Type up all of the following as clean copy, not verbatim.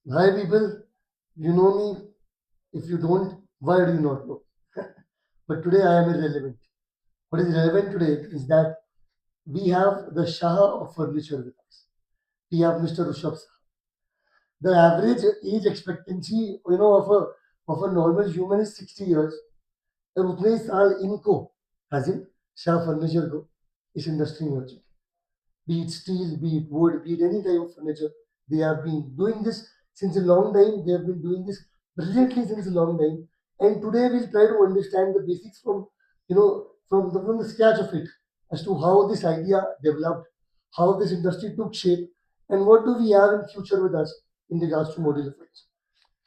Hi people, you know me. If you don't, why do you not know? But today I am irrelevant. What is relevant today is that we have the Shah of furniture with us. We have Mr. Rushabh Shah. The average age expectancy, of a normal human is 60 years. और उतने ही साल इनको हाजिर Shah furniture को इस industry में हो चुके, be it steel, be it wood, be it any type of furniture. They have been doing this since a long time. They have been doing this brilliantly since a long time. And today we'll try to understand the basics from the sketch of it as to how this idea developed, how this industry took shape, and what do we have in future with us in regards to modular furniture.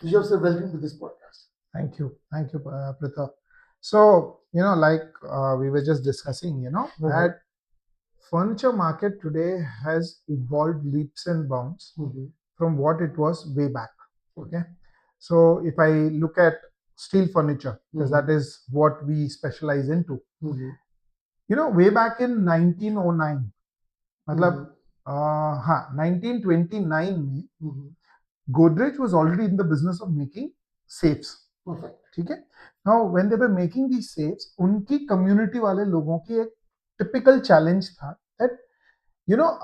Rishabh sir, welcome to this podcast. Thank you, Pritha. So, we were just discussing, that furniture market today has evolved leaps and bounds from what it was way back. Okay, so if I look at steel furniture, because that is what we specialize into, way back in 1909, मतलब 1929 में Godrej was already in the business of making safes. Perfect. ठीक है. Now when they were making these safes, उनकी community वाले लोगों की एक typical challenge था that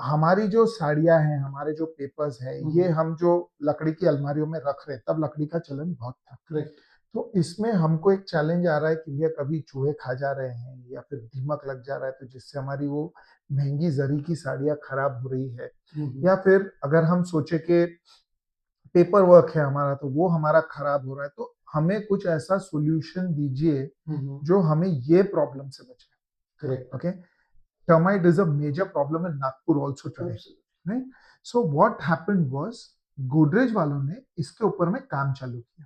हमारी जो साड़ियाँ हैं, हमारे जो पेपर्स है, ये हम जो लकड़ी की अलमारियों में रख रहे, तब लकड़ी का चलन बहुत था. Correct. तो इसमें हमको एक चैलेंज आ रहा है कि भैया कभी चूहे खा जा रहे हैं या फिर दीमक लग जा रहा है, तो जिससे हमारी वो महंगी जरी की साड़ियाँ खराब हो रही है, या फिर अगर हम सोचे कि पेपर वर्क है हमारा तो वो हमारा खराब हो रहा है, तो हमें कुछ ऐसा सॉल्यूशन दीजिए जो हमें ये प्रॉब्लम से बचाए. Correct. Okay, termite is a major problem in Nagpur also today, right? So what happened was Godrej वालों ने इसके ऊपर में काम चालू किया,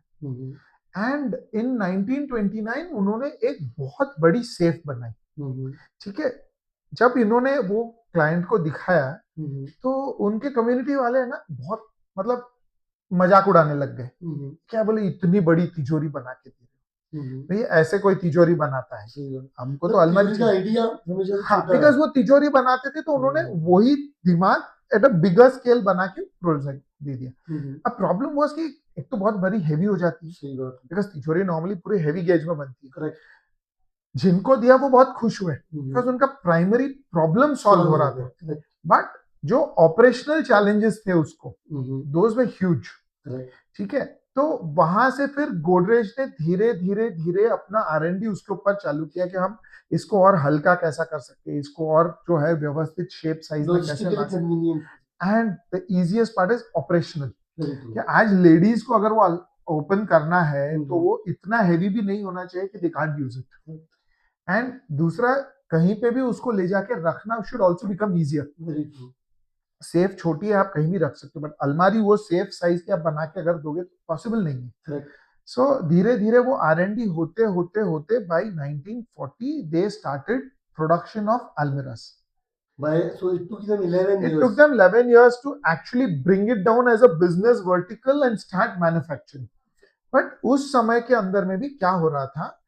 एंड इन 1929 उन्होंने एक बहुत बड़ी सेफ बनाई. ठीक है, जब इन्होंने वो क्लाइंट को दिखाया तो उनके कम्युनिटी वाले ना बहुत मतलब मजाक उड़ाने लग गए. क्या बोले, इतनी बड़ी तिजोरी बना के दे रहे हो भैया, ऐसे कोई तिजोरी बनाता है? हमको तो अलमारी का आइडिया हाँ, बिकॉज वो तिजोरी बनाते थे तो उन्होंने वही दिमाग एट अ बिगर स्केल बना के प्रोजेक्ट दे दिया. अब प्रॉब्लम वाज कि एक तो बहुत बड़ी हेवी हो जाती है, बिकॉज तिजोरी नॉर्मली पूरे हेवी गेज में बनती है. करेक्ट. जिनको दिया वो बहुत खुश हुए बिकॉज उनका प्राइमरी प्रॉब्लम सॉल्व हो रहा था, बट जो ऑपरेशनल चैलेंजेस थे उसको, दोज वर ह्यूज. ठीक है, तो वहां से फिर गोदरेज ने धीरे धीरे धीरे अपना R&D उसके ऊपर चालू किया कि हम इसको और हल्का कैसा कर सकते हैं, इसको और जो है व्यवस्थित शेप साइज में कैसे ला सकते. And the easiest part is operational. कि आज लेडीज को अगर वो ओपन करना है तो वो इतना हैवी भी नहीं होना चाहिए कि they can't use it. And दूसरा, कहीं पे भी उसको ले जाके रखना should also become easier. Safe छोटी है, आप कहीं भी रख सकते हो, बट अलमारी वो सेफ साइज की आप बना के अगर दोगे तो पॉसिबल नहीं है. सो धीरे धीरे वो R&D होते होते होते by 1940 they started production of almirahs. So it took them 11 It years. took them 11 years to actually bring it down as a business vertical and start manufacturing. But उस समय के अंदर में भी क्या हो रहा था,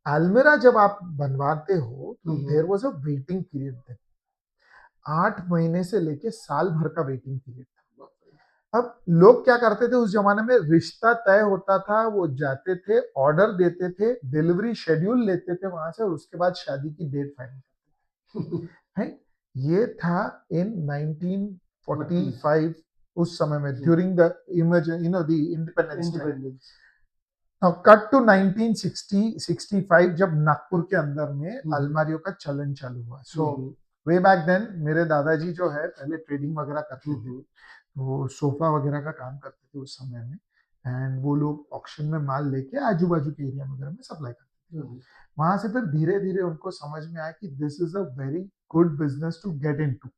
अलमिरा जब आप बनवाते हो तो there was a waiting period. 8 महीने से लेके साल भर का वेटिंग पीरियड था. अब लोग क्या करते थे उस जमाने में, रिश्ता तय होता था, वो जाते थे, ऑर्डर देते थे, डिलीवरी शेड्यूल लेते थे वहां से, और उसके बाद शादी की डेट फाइनल करते थे. ये था इन 1945 उस समय में, during the the independence. Now cut to 1960-65 जब नागपुर के अंदर में अलमारियों का चलन चालू हुआ. सो वे बैक देन मेरे दादाजी जो है पहले ट्रेडिंग वगैरह करते थे, वो सोफा वगैरह का काम करते थे उस समय में, एंड वो लोग ऑक्शन में माल लेके आजू बाजू के एरिया वगैरह में सप्लाई करते थे. वहां से फिर धीरे धीरे उनको समझ में आया कि this is a very good business to get into.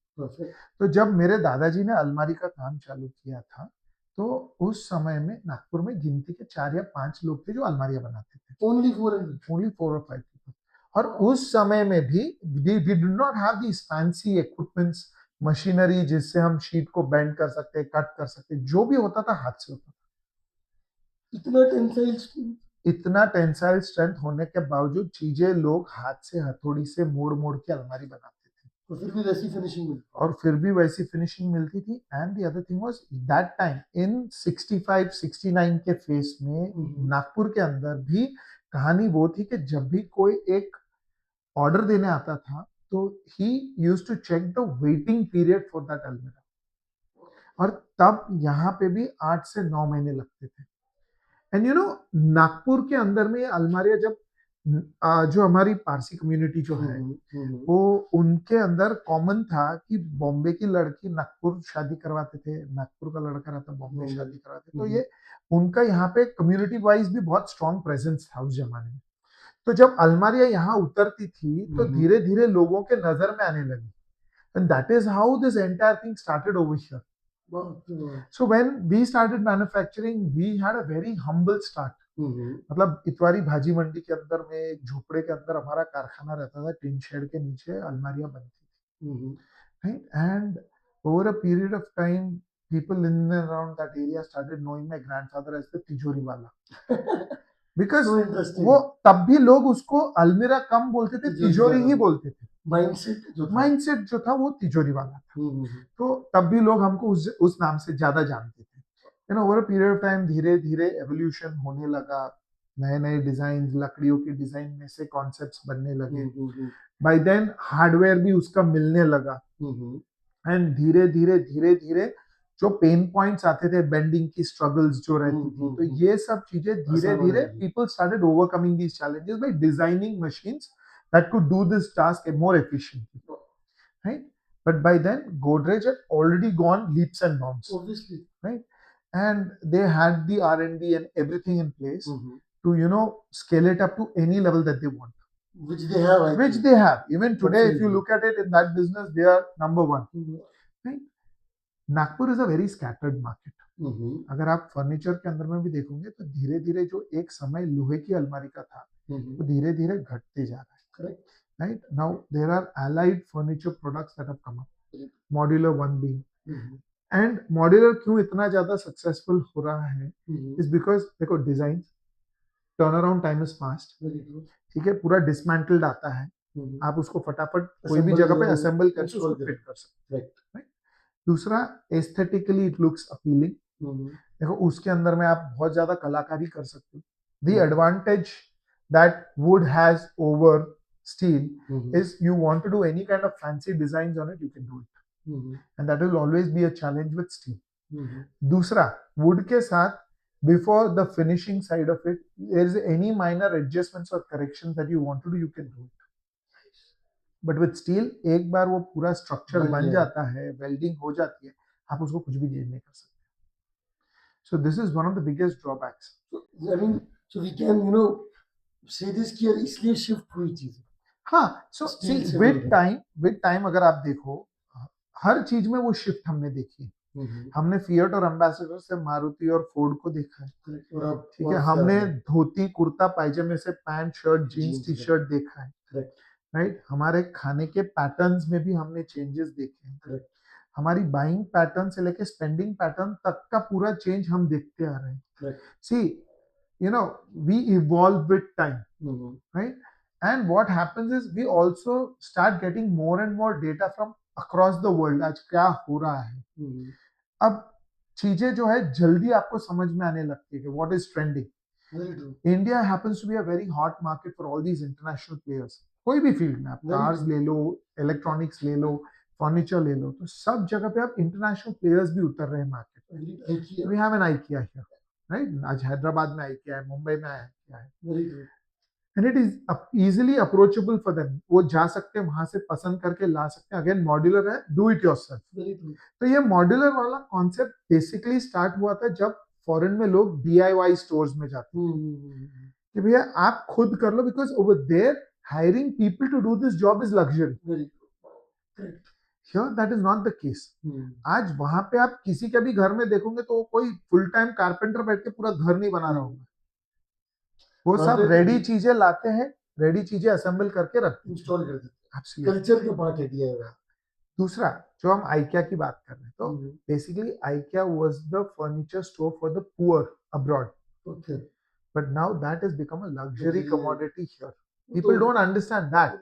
तो जब मेरे दादाजी ने अलमारी का काम चालू किया था तो उस समय में नागपुर में गिनती के 4 या 5 लोग थे जो अलमारियां बनाते थे. ओनली 4 और 5 पीपल. और उस समय में भी we did not have these fancy equipments, machinery जिससे हम शीट को बेंड कर सकते, कट कर सकते. जो भी होता था हाथ से होता था. इतना टेंसाइल स्ट्रेंथ होने के बावजूद चीजें लोग हाथ से हथौड़ी से मोड़ मोड़ के अलमारी बनाते थे. तो फिर भी वैसी फिनिशिंग मिलती और फिर भी वैसी फिनिशिंग मिलती थी. And the other thing was that time in 65 69 के फेस में नागपुर के अंदर भी कहानी वो थी कि जब भी कोई एक ऑर्डर देने आता था तो he used to check the waiting period for that almirah. और तब यहाँ पे भी 8 से 9 महीने लगते थे. एंड यू नो नागपुर के अंदर में अलमारियां जब जो हमारी पारसी कम्युनिटी जो है वो उनके अंदर कॉमन था कि बॉम्बे की लड़की नागपुर शादी करवाते थे, नागपुर का लड़का रहता बॉम्बे शादी करवाते. तो ये उनका यहाँ पे कम्युनिटी वाइज भी बहुत स्ट्रॉन्ग प्रेजेंस था उस जमाने में. तो जब अलमारियां यहाँ उतरती थी तो धीरे धीरे लोगों के नजर में आने लगी. And that is how this entire thing started over here. So when we started manufacturing, we had a very humble start. मतलब इतवारी भाजी मंडी के अंदर में एक झोपड़े के अंदर हमारा कारखाना रहता था, टिन शेड के नीचे अलमारियां बनती थी. Right? And over a period of time, people in and around that area started knowing my grandfather as the तिजोरी वाला. Because So interesting. वो तब भी लोग उसको अलमीरा कम बोलते थे, तिजोरी ही बोलते थे. माइंडसेट जो था वो तिजोरी वाला था. तो तब भी लोग हमको उस नाम से ज्यादा जानते थे. You know over a period of time धीरे धीरे एवोल्यूशन होने लगा. नए नए डिजाइन, लकड़ियों की डिजाइन में से कॉन्सेप्ट्स बनने लगे. बाय देन हार्डवेयर भी उसका मिलने लगा. एंड धीरे धीरे धीरे धीरे जो पेन पॉइंट्स आते थे, बेंडिंग की स्ट्रगल्स जो रहती थी, तो ये सब चीजें धीरे धीरे people started overcoming these challenges by designing machines that could do this task more efficiently, right? But by then, Godrej had already gone leaps and bounds, obviously, right? And they had the R&D and everything in place to, you know, scale it up to any level that they want. Which they have, Which they have. Even today, if you look at it in that business, they are number one. Right? Nagpur is a very scattered market. अगर आप furniture के अंदर में भी देखोगे तो धीरे धीरे जो एक समय लोहे की अलमारी का था वो धीरे धीरे घटते जा रहा है. Correct. Right now there are allied furniture products that have come up, modular one being. And modular क्यों इतना ज्यादा सक्सेसफुल हो रहा है इज बिकॉज देखो design turn around time is fast. ठीक है, पूरा डिसमेंटल्ड आता है. आप उसको फटाफट कोई भी जगह पे असेंबल करके उसको फिट कर सकते हैं. दूसरा, एस्थेटिकली इट लुक्स अपीलिंग. देखो उसके अंदर में आप बहुत ज्यादा कलाकारी कर सकते हो. The advantage that would has over steel is you want to do any kind of fancy designs on it, you can do it. And that will always be a challenge with steel. दूसरा, wood के साथ before the finishing side of it, there is any minor adjustments or corrections that you want to do, you can do it. But with steel एक बार वो पूरा structure बन जाता है, welding हो जाती है, आप उसको कुछ भी चेंज नहीं कर सकते. So this is one of the biggest drawbacks. I mean so we can say this कि इसलिए शिफ्ट हुई चीज. हाँ, सो सी विद टाइम अगर आप देखो हर चीज में वो शिफ्ट हमने देखी. हमने फिएट और एम्बेसडर से मारुति और फोर्ड को देखा है. ठीक है, हमने धोती कुर्ता पायजामे से pant shirt jeans T shirt देखा है. राइट, हमारे खाने के पैटर्न्स में भी हमने चेंजेस देखे हैं. हमारी बाइंग पैटर्न से लेके स्पेंडिंग पैटर्न तक का पूरा चेंज हम देखते आ रहे हैं. See you know we evolve with time, right? And what happens is we also start getting more and more data from across the world. आज क्या हो रहा है, अब चीजें जो है जल्दी आपको समझ में आने लगती है कि what is trending. India happens to be a very hot market for all these international players. कोई भी फील्ड में आप कार्स ले लो, इलेक्ट्रॉनिक्स ले लो, फर्नीचर ले लो, तो सब जगह पे आप इंटरनेशनल प्लेयर्स भी उतर रहे हैं market. We have an IKEA here, right? आज हैदराबाद में IKEA है, मुंबई में IKEA है. And it is easily approachable for them. वो जा सकते हैं वहां से पसंद करके ला सकते हैं. अगेन मॉड्यूलर है, डू इट योरसेल्फ. तो ये मॉड्यूलर वाला कॉन्सेप्ट बेसिकली स्टार्ट हुआ था जब फॉरेन में लोग DIY स्टोर्स में जाते हैं कि भैया आप खुद कर लो, because over there hiring people to do this job is luxury. Here that is not the case. आज वहां पे आप किसी के भी घर में देखोगे तो कोई फुल टाइम कारपेंटर बैठ के पूरा घर नहीं बना रहा होगा. वो सब रेडी चीजें लाते हैं, रेडी चीजें असेंबल करके रखते हैं, इंस्टॉल कर देते हैं. कल्चर का पार्ट है DIY. दूसरा, जो हम IKEA की बात कर रहे हैं, तो basically IKEA was the furniture store for the poor abroad. Okay. But now that has become a luxury commodity here. People don't understand that.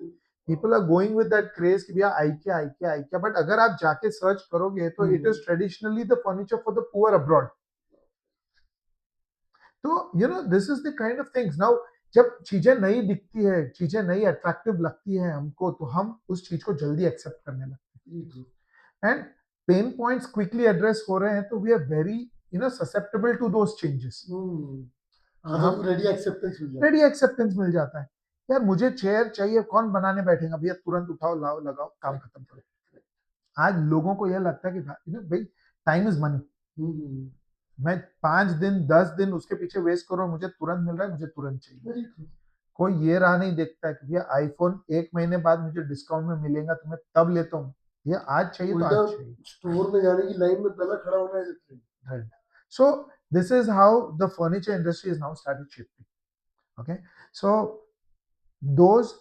People are going with that craze कि भैया IKEA IKEA IKEA, but अगर आप जाके search करोगे तो it is traditionally the furniture for the poor abroad. तो this is the kind of things. Now जब चीजें नई दिखती है, चीजें नई अट्रैक्टिव लगती है हमको, तो हम उस चीज को जल्दी एक्सेप्ट करने लगते हैं. And pain points quickly address हो रहे हैं, तो we are very susceptible to those changes. हम रेडी एक्सेप्टेंस मिल जाता है. यार मुझे चेयर चाहिए, कौन बनाने बैठेगा भैया, तुरंत उठाओ, लाओ, लगाओ, काम खत्म करो. आज लोगों को यह लगता है कि भाई टाइम इज मनी. मैं 5 दिन 10 दिन उसके पीछे वेस्ट करूँ, मुझे तुरंत मिल रहा है, मुझे तुरंत चाहिए. कोई ये राह नहीं देखता है कि भैया आईफोन 1 महीने बाद मुझे डिस्काउंट में मिलेगा तो मैं तब लेता हूँ. ये आज चाहिए तो आज चाहिए. स्टोर में जाने की लाइन में पहले खड़ा होना है. Right. So this is how the furniture industry is now started shifting. Okay, so those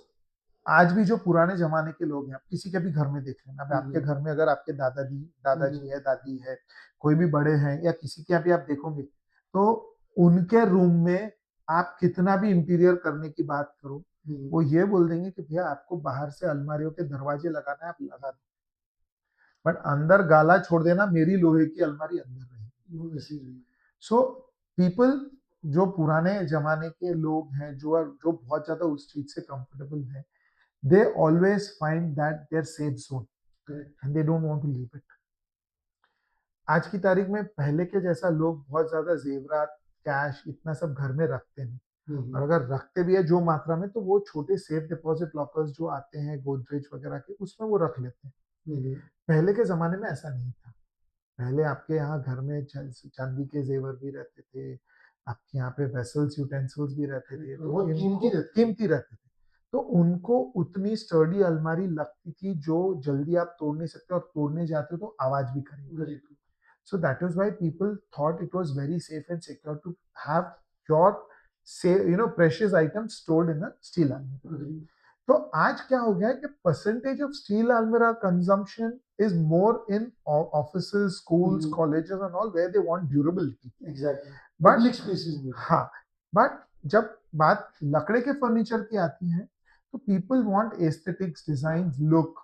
आज भी जो पुराने जमाने के लोग हैं, आप किसी के भी घर में देख लेना. अब आपके घर में अगर आपके दादाजी है, दादी है, कोई भी बड़े हैं, या किसी के यहाँ भी आप देखोगे, तो उनके रूम में आप कितना भी इंटीरियर करने की बात करो, वो ये बोल देंगे कि भैया आपको बाहर से अलमारियों के दरवाजे लगाना है, आप लगा दो, बट अंदर गाला छोड़ देना, मेरी लोहे की अलमारी अंदर रहेगी. सो पीपल जो पुराने जमाने के लोग हैं, जो बहुत ज्यादा उस चीज से कंफर्टेबल है, they always find that their safe zone. Correct. And they don't want to leave it. आज की तारीख में पहले के जैसा लोग बहुत ज्यादा जेवरात, कैश, इतना सब घर में रखते नहीं. और अगर रखते भी है जो मात्रा में, तो वो छोटे सेफ डिपॉजिट लॉकर्स जो आते हैं गोदरेज वगैरह के, उसमें वो रख लेते हैं. पहले के जमाने में ऐसा नहीं था. पहले आपके यहाँ घर में चांदी के जेवर भी रहते थे, आपके यहाँ पे वेसल्स, यूटेंसिल्स भी रहते थे, तो वो कीमती रहते थे. तो उनको उतनी स्टर्डी अलमारी लगती थी जो जल्दी आप तोड़ नहीं सकते, और तोड़ने जाते हो तो आवाज भी करेगी. So that is why people thought it was very safe and secure to have your precious items stored in a steel almirah. तो आज क्या हो गया है कि percentage of steel almirah consumption is more in offices, schools, colleges and all, where they want durability. Exactly. But public spaces में. हाँ, but जब बात लकड़े के फर्नीचर की आती है, तो people want aesthetics, designs, look,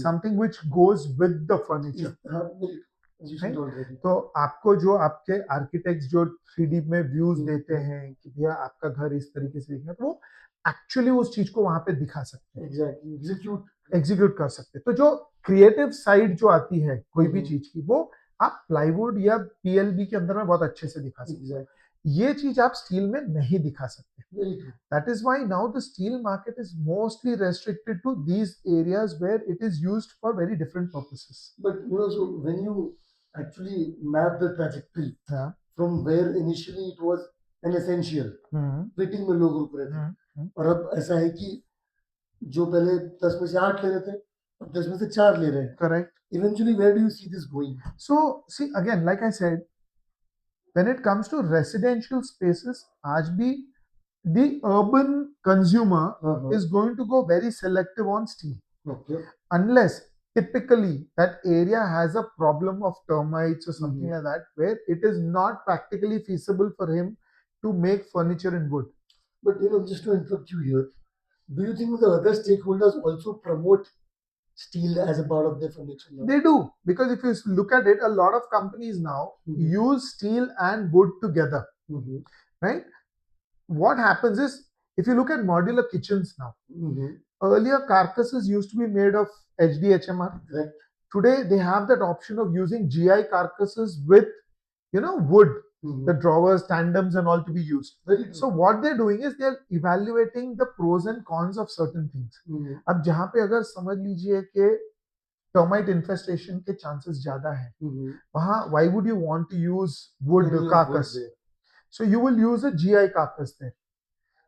something which goes with the furniture. Right? तो आपको जो आपके आर्किटेक्ट्स जो 3D में व्यूज देते हैं कि भैया आपका घर इस तरीके से दिखना, तो वो एक्चुअली उस चीज को वहां पे दिखा सकते हैं. एग्जीक्यूट कर सकते हैं. तो जो क्रिएटिव साइड जो आती है कोई भी चीज की, वो आप प्लाईवुड या पीएलबी के अंदर में बहुत अच्छे से दिखा सकते हैं. ये चीज आप स्टील में नहीं दिखा सकते. That is why now the steel market is mostly restricted to these areas where it is used for very different purposes. But so when you actually map the trajectory from where initially it was an essential, fitting में लोग रुक रहे थे, और अब ऐसा है कि जो पहले 10 में से 8 ले रहे थे, अब 10 में से 4 ले रहे हैं. Correct. Eventually where do you see this going? So see again, like I said, when it comes to residential spaces, आज भी the urban consumer is going to go very selective on steel. Okay. Unless typically that area has a problem of termites or something like that, where it is not practically feasible for him to make furniture in wood. But just to interrupt you here, do you think the other stakeholders also promote steel as a part of their furniture now? They do, because if you look at it, a lot of companies now use steel and wood together. Right? What happens is, if you look at modular kitchens now, earlier carcasses used to be made of HDHMR. Right. Today they have that option of using GI carcasses with wood, the drawers, tandems and all to be used. So what they're doing is they're evaluating the pros and cons of certain things. अब जहाँ पे अगर समझ लीजिए कि termite infestation के chances ज़्यादा है, वहाँ why would you want to use wood carcass? So you will use a GI carcass there.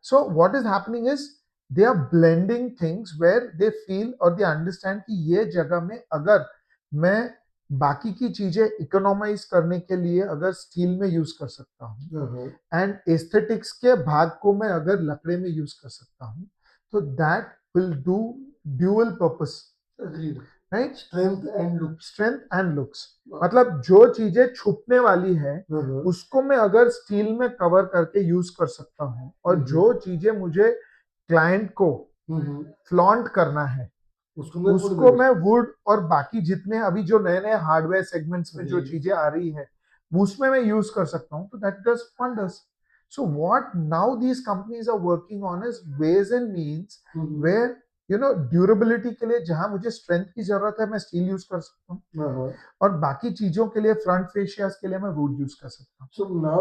So what is happening is they are blending things where they feel or they understand कि ये जगह में अगर मैं बाकी की चीजें economise करने के लिए अगर स्टील में यूज कर सकता हूँ, एंड एस्थेटिक्स के भाग को मैं अगर लकड़े में यूज कर सकता हूँ, तो that will do dual purpose. Right. Strength and looks. मतलब जो चीजें छुपने वाली है उसको मैं अगर स्टील में कवर करके यूज कर सकता हूँ, और जो चीजें मुझे क्लाइंट को फ्लॉन्ट करना है, उसको मैं वुड और बाकी जितने अभी जो नए नए हार्डवेयर सेगमेंट्स में जो चीजें आ रही है उसमें मैं यूज कर सकता हूँ, तो that does wonders. So what now these companies are working on is ways and means where durability के लिए जहां मुझे स्ट्रेंथ की जरूरत है मैं स्टील यूज कर सकता हूँ, और बाकी चीजों के लिए फ्रंट फेशियास के लिए मैं वुड यूज कर सकता हूँ. So now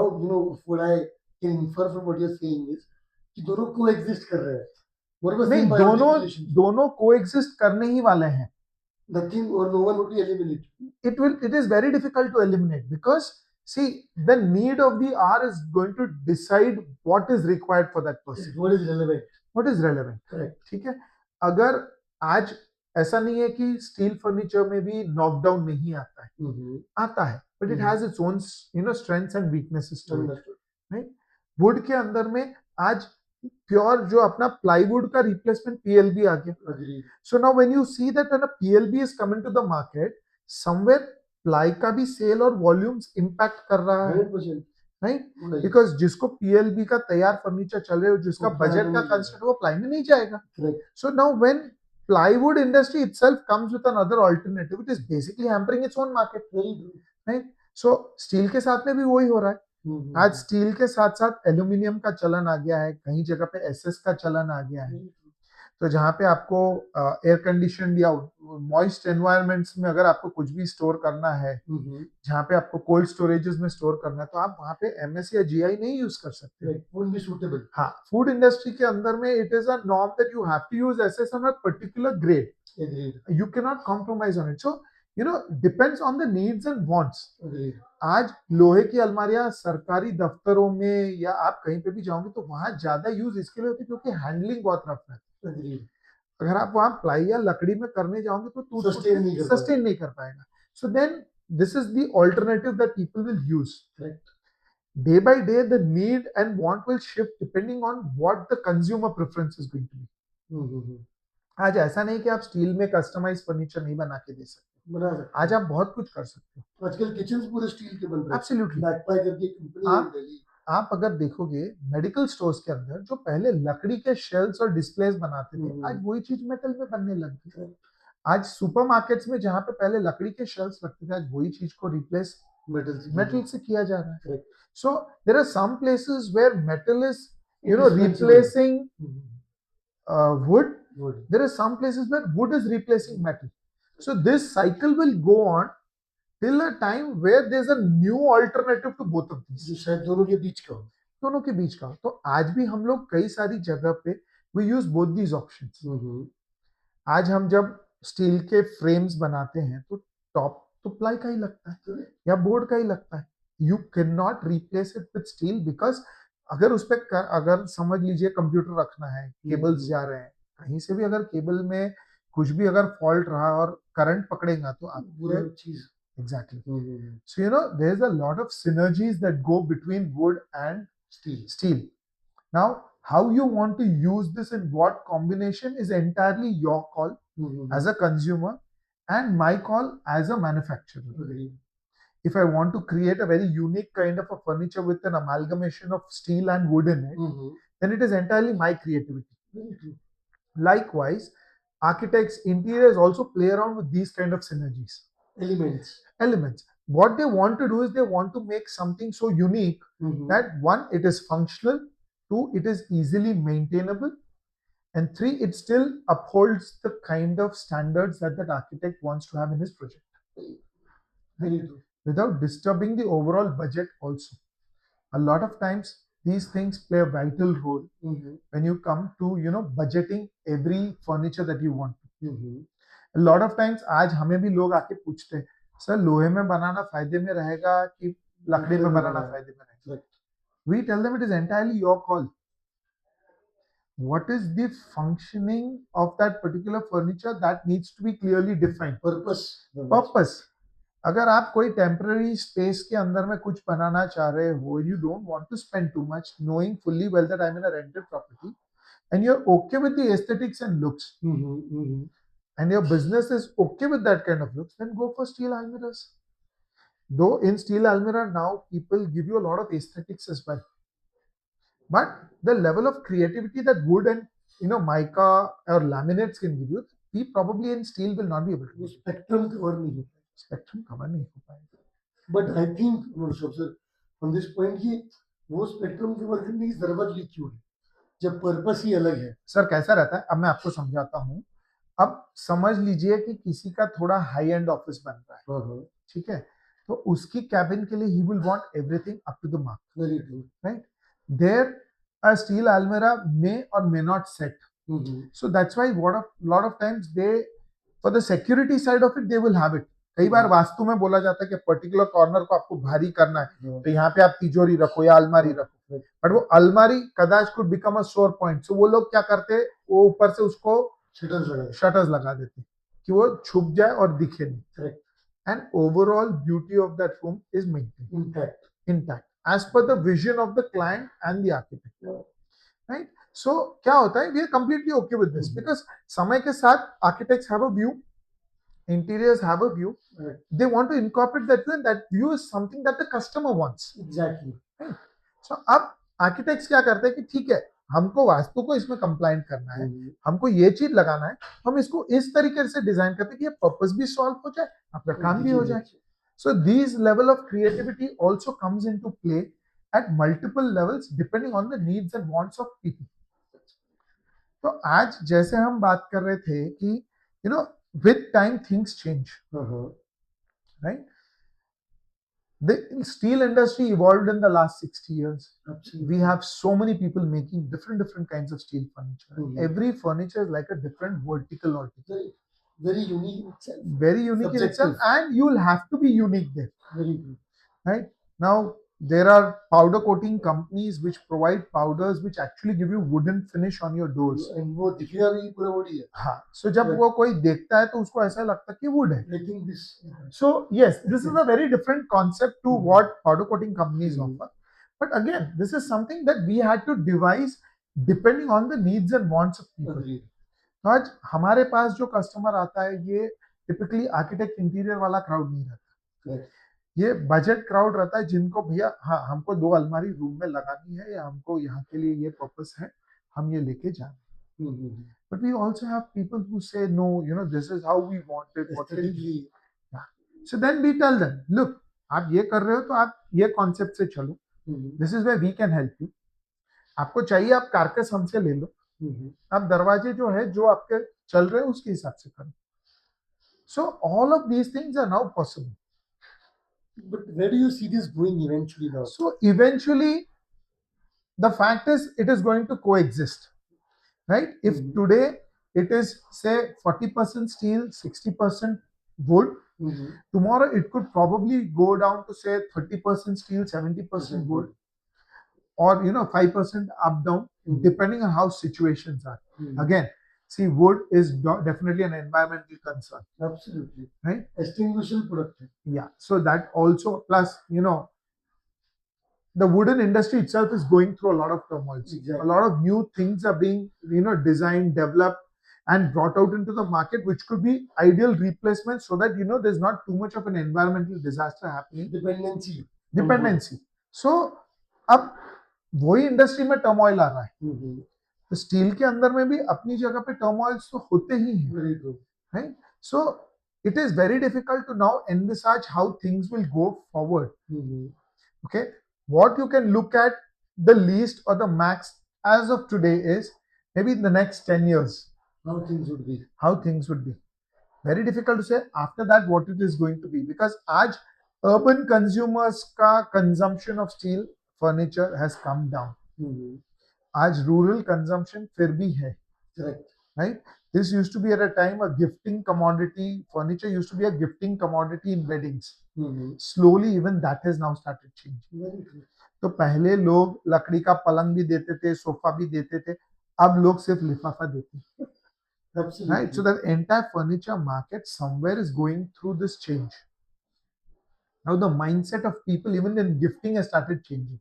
what I can infer from what you're saying is कि दोनों coexist कर रहे हैं. नहीं, दोनों कोएग्जिस्ट करने ही वाले हैं. Nothing or no one would be eliminated. It is very difficult to eliminate because see the need of the hour is going to decide what is required for that person. What is relevant? What is relevant? Correct. ठीक है. अगर आज ऐसा नहीं है कि steel furniture में भी नॉकडाउन नहीं आता है, आता है, but it has its own strengths and weaknesses to it, right. Wood के अंदर में आज प्योर जो अपना प्लाईवुड का रिप्लेसमेंट पीएलबी आ गया. So now when you see that when a PLB is coming to the market, somewhere ply का भी सेल और वॉल्यूम्स इंपैक्ट कर रहा है, राइट. बिकॉज जिसको पीएलबी का तैयार फर्नीचर चल रहे हो, जिसका बजट का कंस्ट्रेंट, वो प्लाई में नहीं जाएगा. सो now when plywood industry itself comes with another alternative, it is basically hampering its own market, right. So steel के साथ में भी वही हो रहा है. आज स्टील के साथ साथ एल्यूमिनियम का चलन आ गया है, कहीं जगह पे एसएस का चलन आ गया है. तो जहाँ पे आपको एयर कंडीशन या मॉइस्ट एनवायरमेंट्स में अगर आपको कुछ भी स्टोर करना है, जहाँ पे आपको कोल्ड स्टोरेजेस में स्टोर करना है, तो आप वहाँ पे एमएस या जीआई नहीं यूज कर सकते. हाँ, फूड इंडस्ट्री के अंदर में it is a norm that you have to use SS on a particular grade. You can not compromise on it. So depends on the needs and wants. आज लोहे की अलमारियां सरकारी दफ्तरों में या आप कहीं पे भी जाओगे तो वहां ज्यादा यूज इसके लिए होती है क्योंकि हैंडलिंग बहुत रफ है. अगर आप वहां प्लाई या लकड़ी में करने जाओगे तो सस्टेन नहीं कर पाएगा. So then this is the alternative that people will use. Day by day the need and want will shift depending on what the consumer preference is going to be. आज ऐसा नहीं कि आप स्टील में customise furniture नहीं बना के दे सकते. आज आप बहुत कुछ कर सकते हो. आजकल किचन्स पूरे स्टील के बन रहे हैं. एब्सोल्युटली. बैकपाई करके कंपनी है दिल्ली. आप अगर देखोगे मेडिकल स्टोर्स के अंदर जो पहले लकड़ी के शेल्फ्स और डिस्प्लेस बनाते थे, आज वही चीज मेटल में बनने लग गई. आज सुपरमार्केट्स में जहां पे पहले लकड़ी के शेल्फ्स रखते थे, आज वही चीज को रिप्लेस मेटल से किया जा रहा है. So there are some places where metal is replacing wood. There are some places where wood is replacing metal. So this cycle will go on till a time where there's a new alternative to both of these. शायद दोनों के बीच का हो. दोनों के बीच का. तो आज भी हम लोग कई सारी जगह पे we use both these options. आज हम जब स्टील के फ्रेम्स बनाते हैं तो टॉप तो प्लाई का ही लगता है या बोर्ड का ही लगता है. You can not replace it with steel because अगर उस पर अगर समझ लीजिए कंप्यूटर रखना है, केबल्स जा रहे हैं, कहीं से भी अगर केबल में कुछ भी अगर फॉल्ट रहा और करंट पकड़ेगा तो आप पूरे चीज exactly. So there is a lot of synergies that go between wood and steel. Now how you want to use this in what combination is entirely your call as a consumer and my call as a manufacturer. If I want to create a very unique kind of a furniture with an amalgamation of steel and wood in it, then it is entirely my creativity. Likewise, architects, interiors also play around with these kind of synergies. Elements. What they want to do is they want to make something so unique that one, it is functional, two, it is easily maintainable, and three, it still upholds the kind of standards that that architect wants to have in his project. Very true. Without disturbing the overall budget also. A lot of times these things play a vital role when you come to budgeting every furniture that you want. A lot of times आज हमें भी लोग आके पूछते हैं, sir लोहे में बनाना फायदे में रहेगा कि लकड़ी में बनाना फायदे में रहेगा. We tell them it is entirely your call. What is the functioning of that particular furniture that needs to be clearly defined. Purpose. अगर आप कोई टेम्पररी स्पेस के अंदर में कुछ बनाना चाह रहे हो, you don't want to spend too much, knowing fully well that I'm in a rented property, and you're okay with the aesthetics and looks, and your business is okay with that kind of looks, then go for steel almirahs. Though in steel almirah now people give you a lot of aesthetics as well, but the level of creativity that wood and mica or laminates can give you, we probably in steel will not be able to. वो spectrum cover नहीं होता. Spectrum cover नहीं हो पाएगा. But I think Rishabh sir on this point कि वो spectrum cover करने की जरूरत भी क्यों है जब पर्पस ही अलग है. सर कैसा रहता है, अब मैं आपको समझाता हूँ. अब समझ लीजिए कि किसी का थोड़ा हाई एंड ऑफिस बन रहा है, हाँ, ठीक है, तो उसकी कैबिन के लिए ही will want everything up to the mark. Very true. Right. There a steel almirah may or may not set. So that's why lot of times they, for the security side of it, they will have it. कई बार वास्तु में बोला जाता है कि particular corner को आपको भारी करना है, तो यहाँ पे आप तिजोरी रखो या अलमारी रखो. बट वो अलमारी कदाच कुड बिकम अ सोर पॉइंट. सो वो लोग क्या करते, वो ऊपर से उसको शटर्स लगा देते कि वो छुप जाए और दिखे नहीं. And overall beauty of that room is maintain intact as per the vision of the client and the architect. Right. So क्या होता है, we are completely okay with this because समय के साथ architects have a view, interiors have a view, they want to incorporate that view, and that view is something that the customer wants. Exactly. Right. So अब architects क्या करते हैं कि ठीक है, हमको वास्तु को इसमें कंप्लाइंट करना है, हमको ये चीज लगाना है, हम इसको इस तरीके से डिजाइन करते हैं कि ये पर्पस भी सॉल्व हो जाए, आपका काम भी हो जाए. So these level of creativity also comes into play at multiple levels depending on the needs and wants of people. तो आज जैसे हम बात कर रहे थे कि with time things change. Right. The steel industry evolved in the last 60 years. Absolutely. We have so many people making different kinds of steel furniture. Every furniture is like a different vertical altogether. Very unique in itself. Very unique in itself, and you will have to be unique there. Very good. Right. Now there are powder coating companies which provide powders which actually give you wooden finish on your doors. And वो दिखेगा भी पूरा woody है. हाँ. So जब वो कोई देखता है तो उसको ऐसा लगता है कि wood है. I think this. So yes, this is a very different concept to what powder coating companies offer. But again, this is something that we had to devise depending on the needs and wants of people. Agreed. तो आज हमारे पास जो customer आता है ये typically architect interior वाला crowd नहीं रहता. ये बजट क्राउड रहता है जिनको भैया हाँ हमको 2 अलमारी रूम में लगानी है या हमको यहाँ के लिए ये पर्पस है, हम ये लेके जा रहे हैं. But we also have people who say no, this is how we want it. Yeah. So then we tell them, look, आप ये कर रहे हो तो आप ये कॉन्सेप्ट से चलो. This is where we can help you. आपको चाहिए आप कारकस हमसे ले लो. आप दरवाजे जो है जो आपके चल रहे हैं उसके हिसाब से करो. So all of these things are now possible. But where do you see this going eventually now? So eventually, the fact is it is going to coexist, right? If today it is say 40% steel, 60% wood, tomorrow it could probably go down to say 30% steel, 70% wood, or 5% up down, depending on how situations are. Again, see, wood is definitely an environmental concern. Absolutely. Right? Extinguishable product. Yeah. So that also, plus, the wooden industry itself is going through a lot of turmoil. Exactly. A lot of new things are being, designed, developed, and brought out into the market, which could be ideal replacements so that, there's not too much of an environmental disaster happening. Dependency. So, अब वही industry में turmoil आ रहा है. तो steel के अंदर में भी अपनी जगह पे टर्मोइल्स तो होते ही हैं. Right? So it is very difficult to now envisage how things will go forward. Okay, what you can look at the least or the max as of today is maybe in the next 10 years how things would be. Very difficult to say after that what it is going to be, because आज urban consumers का consumption of steel furniture has come down. आज rural consumption फिर भी है. Correct. Right? This used to be at a time a gifting commodity. Furniture used to be a gifting commodity in weddings. Slowly even that has now started changing. Very true. तो पहले लोग लकड़ी का पलंग भी देते थे, सोफा भी देते थे, अब लोग सिर्फ लिफाफा देते हैं. Absolutely. Right? So the entire furniture market somewhere is going through this change. Now the mindset of people even in gifting has started changing.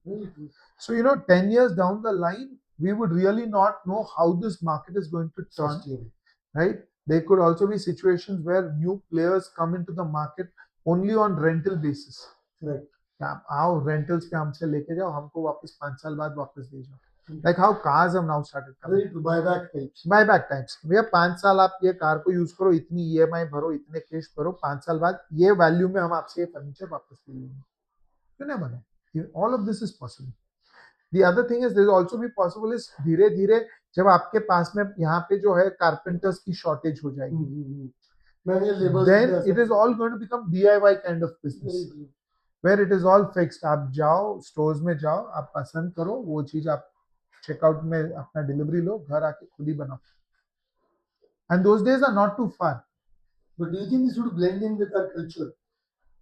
So 10 years down the line, we would really not know how this market is going to turn. Right? There could also be situations where new players come into the market only on rental basis. Right. आप आओ rentals पे हमसे लेके जाओ, हमको वापस 5 साल बाद वापस ले जाओ. Like how cars have now started coming. Very true. Buyback types. Buyback types. भैया 5 साल आप ये कार को यूज करो, इतनी ईएमआई भरो, इतने किस्त भरो, 5 साल बाद ये वैल्यू में हम आपसे ये फर्नीचर वापस ले लेंगे. क्यों ना बने? All of this is possible. The other thing is this also be possible is धीरे धीरे जब आपके पास में यहाँ पे जो है कारपेंटर्स की शॉर्टेज हो जाएगी, then it is all going to become DIY kind of business where it is all fixed. आप जाओ स्टोर्स में जाओ, आप पसंद करो वो चीज, आप चेकआउट में अपना डिलीवरी लो, घर आके खुद ही बनाओ. And those days are not too far. But do you think this would blend in with our culture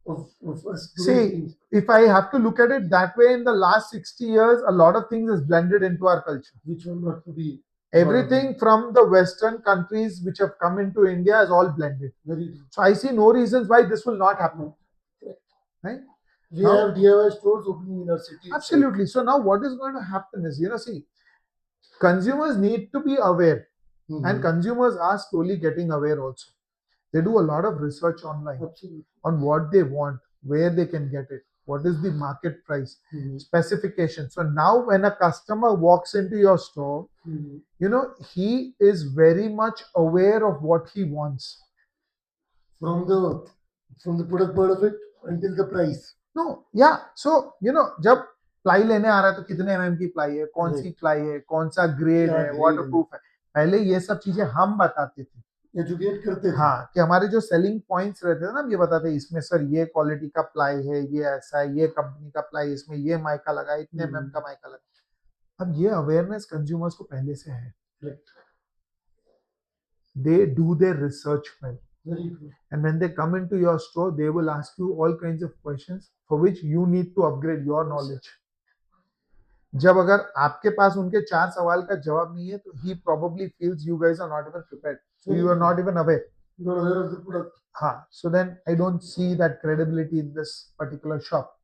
of us doing See, things? if I have to look at it that way, in the last 60 years, a lot of things has blended into our culture. Which one not to be? Everything from the Western countries which have come into India is all blended. Very true. So I see no reasons why this will not happen. Right? We Now- have DIY stores opening in our city. Absolutely. So now what is going to happen is, see, consumers need to be aware, and consumers are slowly getting aware also. They do a lot of research online Absolutely. on what they want, where they can get it, what is the market price, specification. So now when a customer walks into your store, he is very much aware of what he wants. From the product part of it until the price. No, yeah. So, जब ply लेने आ रहा है तो कितने MM की ply है, कौन सी ply है, कौन सा ग्रेड क्या है, grade वाटर प्रूफ है, पहले ये सब चीजें हम बताते थे. एजुकेट करते थे. हाँ, कि हमारे जो सेलिंग पॉइंट्स रहते थे ना, हम ये बताते इसमें सर ये क्वालिटी का प्लाई है, ये ऐसा है, ये कंपनी का प्लाई, इसमें ये माइका लगा है, इतने एमएम का माइका लगा. अब ये अवेयरनेस कंज्यूमर्स को पहले से है. They do their research well. Very true. And when they come into your store, they will ask you all kinds of questions for which you need to upgrade your knowledge. जब अगर आपके पास उनके 4 सवाल का जवाब नहीं है, तो he probably feels you guys are not even prepared. So you are not even aware. You're aware of the product. हाँ, so then I don't see that credibility in this particular shop.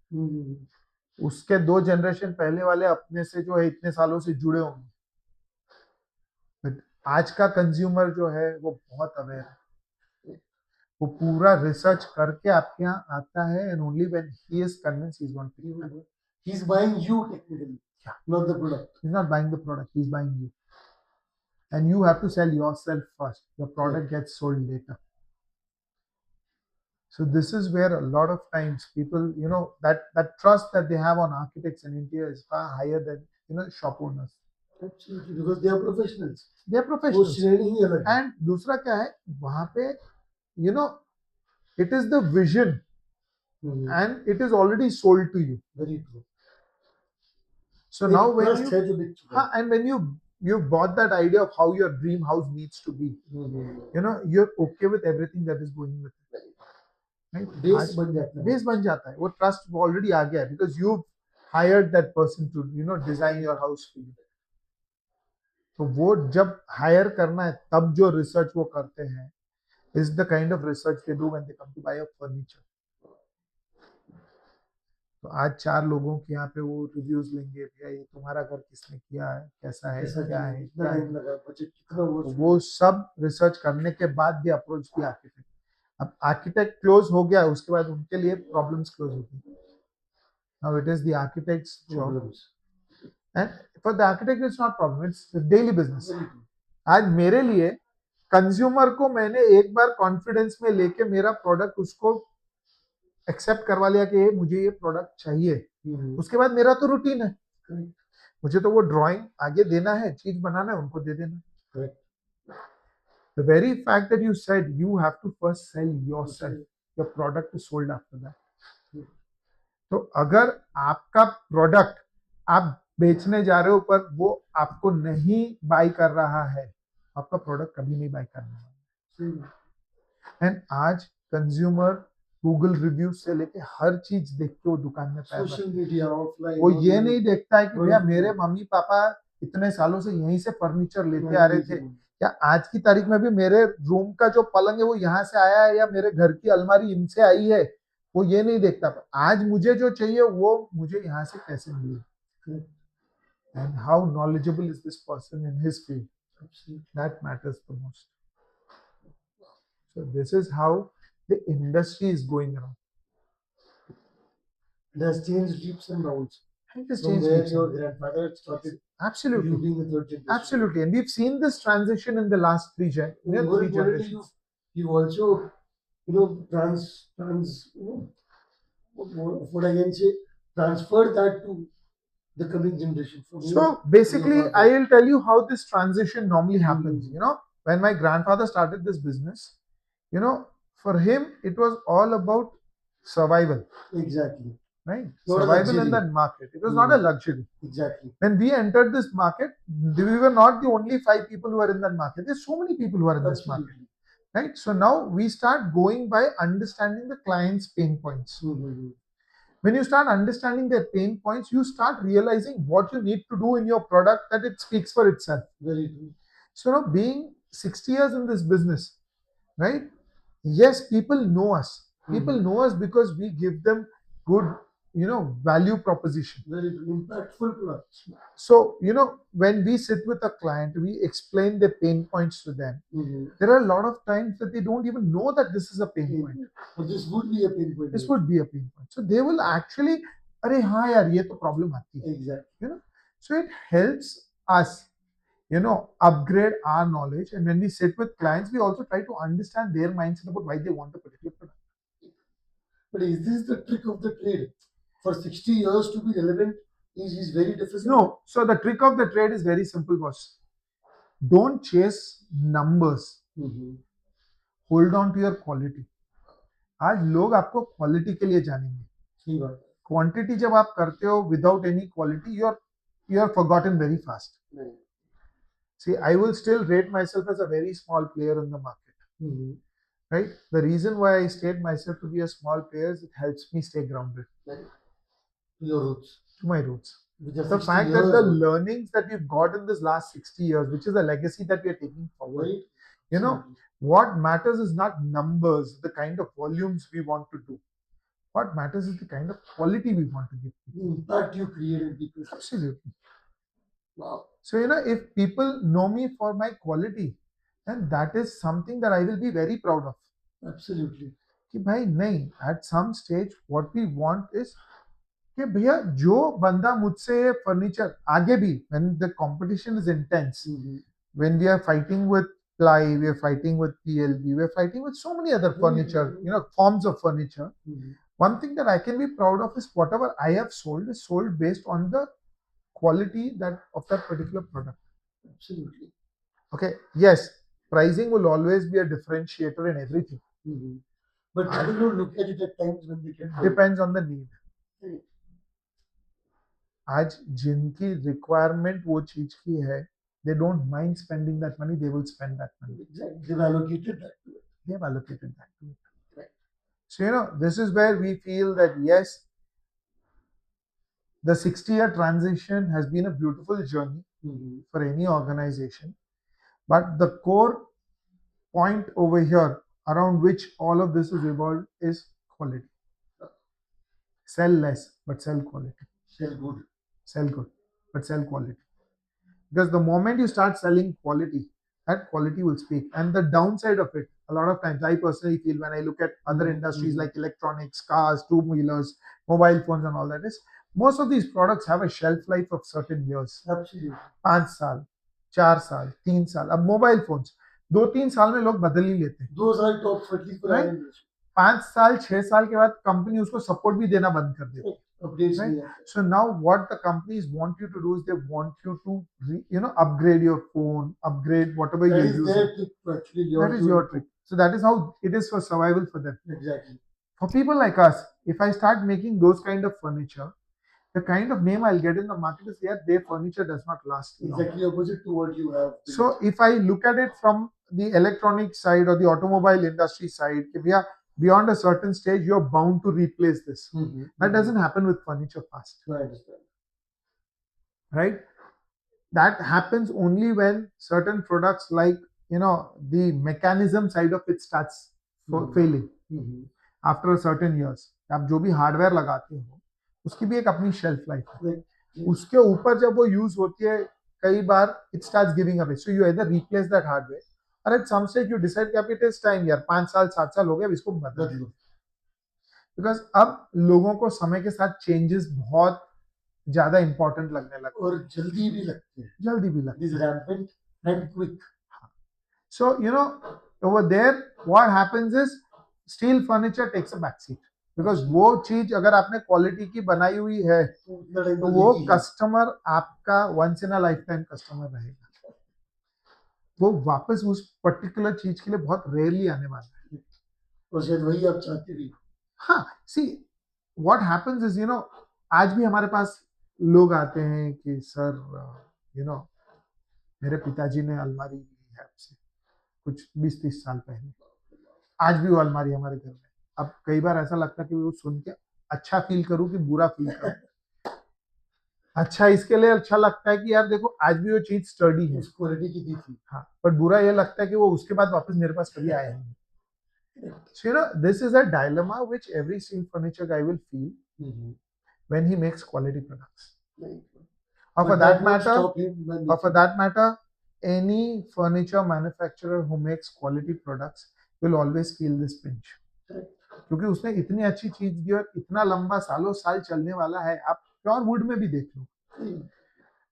उसके 2 generation पहले वाले अपने से जो है इतने सालों से जुड़े होंगे. But आज का कंज्यूमर जो है वो बहुत अवेयर है. वो पूरा रिसर्च करके आपके यहाँ आता है, and only when he is convinced he is going to buy. He's buying you technically, not the product. He's not buying the product, he's buying you. And you have to sell yourself first. Your product gets sold later. So this is where a lot of times people, that trust that they have on architects in India is far higher than, shop owners. Absolutely, because they are professionals. They are वो professionals. श्रेणी ही अलग है. And दूसरा क्या है, वहाँ पे, it is the vision and it is already sold to you. Very true. So now when trust है जो बिक चुका है. and when you bought that idea of how your dream house needs to be, you're okay with everything that is going with it. Right? Base बन जाता है. Base बन जाता है. वो trust already आ गया है because you've hired that person to design your house for you. तो वो जब हायर करना है तब जो रिसर्च वो करते हैं is the kind of research they do when they come to buy a furniture. तो आज 4 लोगों के यहाँ पे वो रिव्यूज लेंगे, भैया ये तुम्हारा घर किसने किया है, कैसा है, क्या है, क्या है. बजट कितना वो सब रिसर्च करने के बाद दे अप्रोच द आर्किटेक्ट. अब आर्किटेक्ट क्लोज हो गया, उसके बाद उनके लिए प्रॉब्लम्स क्लोज हो गई. Now it is the architects job, and for the architect it's not problem, it's daily business. आज मेरे लिए कंज्यूमर को मैंने एक बार कॉन्फिडेंस में लेके मेरा प्रोडक्ट उसको एक्सेप्ट करवा लिया कि मुझे ये प्रोडक्ट चाहिए, उसके बाद मेरा तो रूटीन है. मुझे तो वो ड्राइंग आगे देना है, चीज बनाना है, उनको दे देना. The very fact that you said you have to first sell yourself, your product is sold after that. तो अगर आपका प्रोडक्ट आप बेचने जा रहे हो पर वो आपको नहीं बाय कर रहा है, आपका प्रोडक्ट कभी नहीं बाय करने वाला. एंड आज कंज्यूमर गूगल रिव्यू से लेके हर चीज देख के वो दुकान में पैर सोशल मीडिया ऑफलाइन, वो ये नहीं देखता है कि भैया मेरे मम्मी पापा इतने सालों से यहीं से फर्नीचर लेते आ रहे थे, क्या आज की तारीख में भी मेरे रूम का जो पलंग है वो यहाँ से आया है या मेरे घर की अलमारी इनसे आई है, वो ये नहीं देखता. आज मुझे जो चाहिए वो मुझे यहाँ से कैसे मिले, and how knowledgeable is this person in his field, that matters the most. So this is how the industry is going around. It has changed leaps and bounds. It has From changed where leaps your and bounds. grandfather had started, you Absolutely. being the third generation. Absolutely. And we've seen this transition in the last And more three importantly, generations. you've also, what I can say, transferred that to the coming generation from you So to your basically, father. I will tell you how this transition normally happens. Mhm. You know, when my grandfather started this business, you know, for him, it was all about survival, Exactly. right? Not a Survival in luxury. that market. It was not a luxury. Exactly. When we entered this market, we were not the only 5 people who are in that market. There's so many people who are in this market, Absolutely. right? So now we start going by understanding the client's pain points. Mhm. When you start understanding their pain points, you start realizing what you need to do in your product that it speaks for itself. Very true. So now being 60 years in this business, right? Yes, people know us. People know us because we give them good, value proposition. Very true. Impactful products. So, when we sit with a client, we explain the pain points to them. Mhm. There are a lot of times that they don't even know that this is a pain point. But this would be a pain point. This would be a pain point. So they will actually, अरे हाँ यार ये तो problem आती है. Exactly. So it helps us, upgrade our knowledge. And when we sit with clients, we also try to understand their mindset about why they want a particular product. But is this the trick of the trade? For 60 years to be relevant is very difficult. No. So the trick of the trade is very simple, boss. Don't chase numbers. Hold on to your quality. आज लोग आपको quality के लिए जानेंगे. सही बात है. Quantity जब आप करते हो without any quality, you are forgotten very fast. नहीं. See, I will still rate myself as a very small player in the market. Right? The reason why I state myself to be a small player is it helps me stay grounded. Right. Your roots. To my roots. The The fact that the learnings that we've got in this last 60 years, which is a legacy that we are taking forward, right. What matters is not numbers, the kind of volumes we want to do. What matters is the kind of quality we want to give people. The impact you create in people's lives. Absolutely. Wow. So, if people know me for my quality, then that is something that I will be very proud of. Absolutely. कि भाई नहीं, at some stage what we want is कि भैया जो बंदा मुझसे furniture आगे भी, when the competition is intense, when we are fighting with ply, we are fighting with PLB, we are fighting with so many other furniture, forms of furniture. One thing that I can be proud of is whatever I have sold is sold based on the quality of that particular product. Absolutely. Okay. Yes, pricing will always be a differentiator in everything. But people don't look at it at times when they get. Depends on the need. आज जिनकी requirement वो चीज की है, they don't mind spending that money, they will spend that money. Exactly. They've allocated that to it. They've allocated that to it. Right. So, this is where we feel that yes, the 60-year transition has been a beautiful journey for any organization. But the core point over here around which all of this is evolved is quality. Sell less, but sell quality. Sell good. Sell good, but sell quality. Because the moment you start selling quality, that quality will speak. And the downside of it, a lot of times I personally feel when I look at other industries like electronics, cars, two-wheelers, mobile phones and all that is, most of these products have a shelf life of certain years. Absolutely. 5 साल, 4 साल, 3 साल. अब mobile phones 2-3 साल में लोग बदल ही लेते हैं. 2 साल टॉप फटली पर आए. 5 साल 6 साल के बाद कंपनी उसको सपोर्ट भी देना बंद कर देती है. Right? So now what the companies want you to do is they want you to upgrade your phone, upgrade whatever you're using. That is their trick, actually. That is your trick. So that is how it is for survival for them. Exactly. For people like us, if I start making those kind of furniture, the kind of name I'll get in the market is their furniture does not last long. Exactly opposite to what you have. So if I look at it from the electronic side or the automobile industry side, if we are beyond a certain stage, you're bound to replace this. That doesn't happen with furniture fast. I understand. Right? That happens only when certain products like, the mechanism side of it starts failing. After a certain years. आप जो भी hardware लगाते हो, उसकी भी एक अपनी shelf life है. उसके ऊपर जब वो यूज होती है, कई बार it starts giving away. So you either replace that hardware or at some stage you decide कि it is time यार, 5 साल 7 साल हो गए, अब इसको बदल दो. Because अब लोगों को समय के साथ चेंजेस बहुत ज्यादा इंपॉर्टेंट लगने लगता और जल्दी भी लगते हैं, है, जल्दी भी it लगता is है. rampant and quick. So, over there, what happens is steel furniture takes a backseat. Because वो चीज अगर आपने क्वालिटी की बनाई हुई है तो उतना टाइम तो तो वो लेगी ही. कस्टमर आपका once in a lifetime customer रहेगा. वो वापस उस पर्टिकुलर चीज के लिए बहुत रेयरली आने वाला है. और शायद वही आप चाहते भी हो. हाँ, सी व्हाट हैपेंस इज आज भी हमारे पास लोग आते हैं कि सर मेरे पिताजी ने अलमारी ली है आपसे कुछ 20-30 साल पहले. आज भी वो अलमारी हमारे घर में. अब कई बार ऐसा लगता है कि वो सुन के अच्छा फील करूं कि बुरा फील करूं. अच्छा इसके लिए अच्छा लगता है कि यार देखो आज भी वो चीज स्टर्डी है. उस क्वालिटी की दी थी. हाँ, पर बुरा ये लगता है कि वो उसके बाद वापस मेरे पास कभी आया नहीं. So this is a dilemma which every steel furniture guy will feel when he makes quality products. Or for that matter, any furniture manufacturer who makes quality products will always feel this pinch. क्योंकि उसने इतनी अच्छी चीज दी और इतना लंबा सालों साल चलने वाला है. आप प्योर वुड में भी देख लो.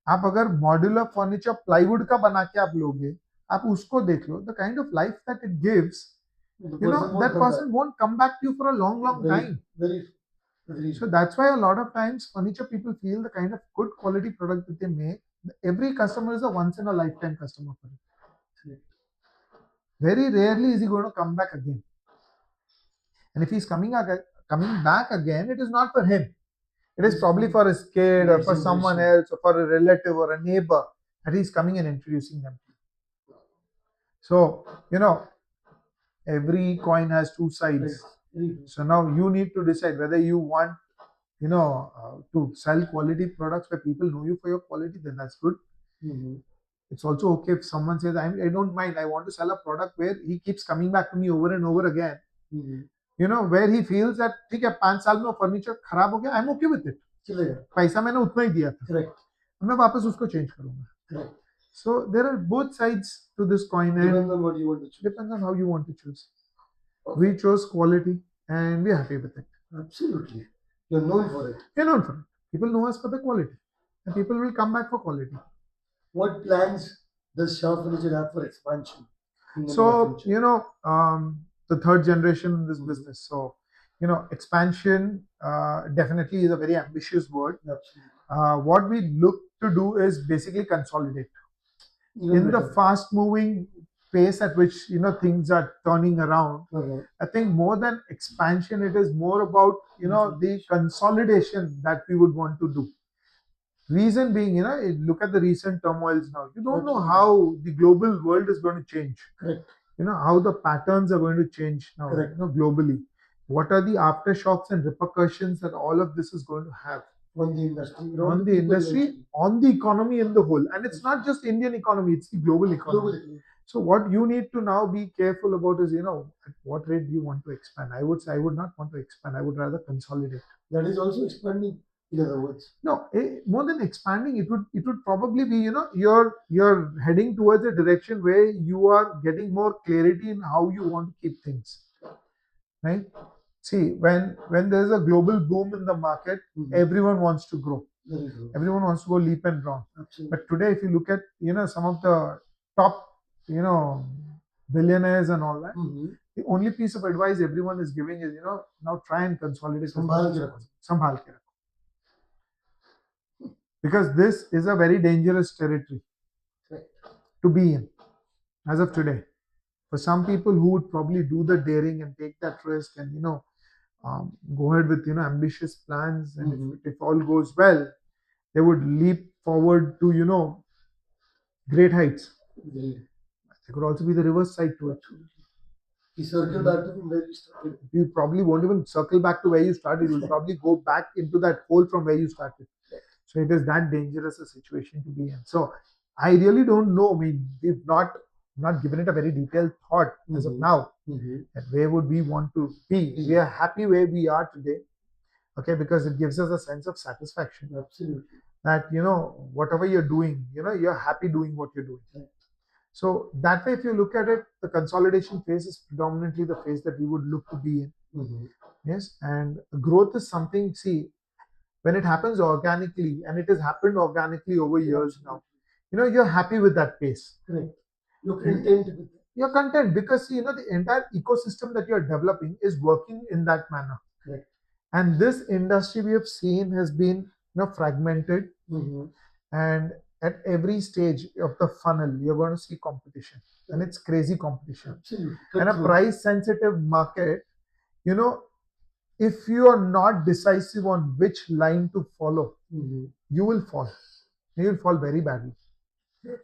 आप अगर मॉड्यूलर फर्नीचर प्लाईवुड का बना के आप लोगे, आप उसको देख लो. The kind of life that it gives, that person won't come back to you for a long time. Very. So that's why a lot of times furniture people feel the kind of good quality product that they make, every customer is a once in a lifetime customer for it. Very rarely is he going to come back again. And if he's coming back again, it is not for him. It is probably for his kid or for someone else or for a relative or a neighbor that he's coming and introducing them to. So, every coin has two sides. So now you need to decide whether you want, to sell quality products where people know you for your quality, then that's good. It's also okay if someone says, I don't mind, I want to sell a product where he keeps coming back to me over and over again. Where he feels that, ठीक है 5 साल में furniture खराब हो गया, I'm okay with it. पैसा मैंने उतना ही दिया था. मैं वापस उसको चेंज करूंगा. So there are both sides to this coin. Depends on what you want to choose. Depends on how you want to choose. We chose quality and we're happy with it. Absolutely. You're known for it. We're known for it. People know us for the quality. And people will come back for quality. What plans does Shah Furniture have for expansion? So, the third generation in this business. So, expansion definitely is a very ambitious word. What we look to do is basically consolidate. In the fast moving pace at which things are turning around, I think more than expansion, it is more about the consolidation that we would want to do. Reason being, look at the recent turmoils now. You don't know how the global world is going to change. Correct. How the patterns are going to change now. Correct. Globally. What are the aftershocks and repercussions that all of this is going to have on the industry, on the economy in the whole? And it's not just Indian economy; it's the global economy. So what you need to now be careful about is, at what rate do you want to expand? I would say I would not want to expand. I would rather consolidate. That is also expanding. In other words, no, more than expanding, it would probably be, you're heading towards a direction where you are getting more clarity in how you want to keep things, right? See, when there's a global boom in the market, everyone wants to grow. Everyone wants to go leap and bound. But today, if you look at some of the top billionaires and all that, the only piece of advice everyone is giving is now try and consolidate. Sambhal ke rakho. Because this is a very dangerous territory to be in as of today. For some people who would probably do the daring and take that risk and go ahead with ambitious plans, and if all goes well, they would leap forward to great heights. There could also be the reverse side to it. You circle back to where you started. You probably won't even circle back to where you started. You'll probably go back into that hole from where you started. So it is that dangerous a situation to be in. So I really don't know. I mean, we've not given it a very detailed thought as of now. That where would we want to be? We are happy where we are today. Okay, because it gives us a sense of satisfaction. Absolutely. That whatever you're doing, you're happy doing what you're doing. Right. So that way, if you look at it, the consolidation phase is predominantly the phase that we would look to be in. Yes, and growth is something. See, when it happens organically, and it has happened organically over years now, you're happy with that pace. Correct. You're content with that. You're content because the entire ecosystem that you're developing is working in that manner. Correct. And this industry we have seen has been fragmented, and at every stage of the funnel you're going to see competition, and it's crazy competition. Absolutely. And a price sensitive market, if you are not decisive on which line to follow, you will fall. You will fall very badly.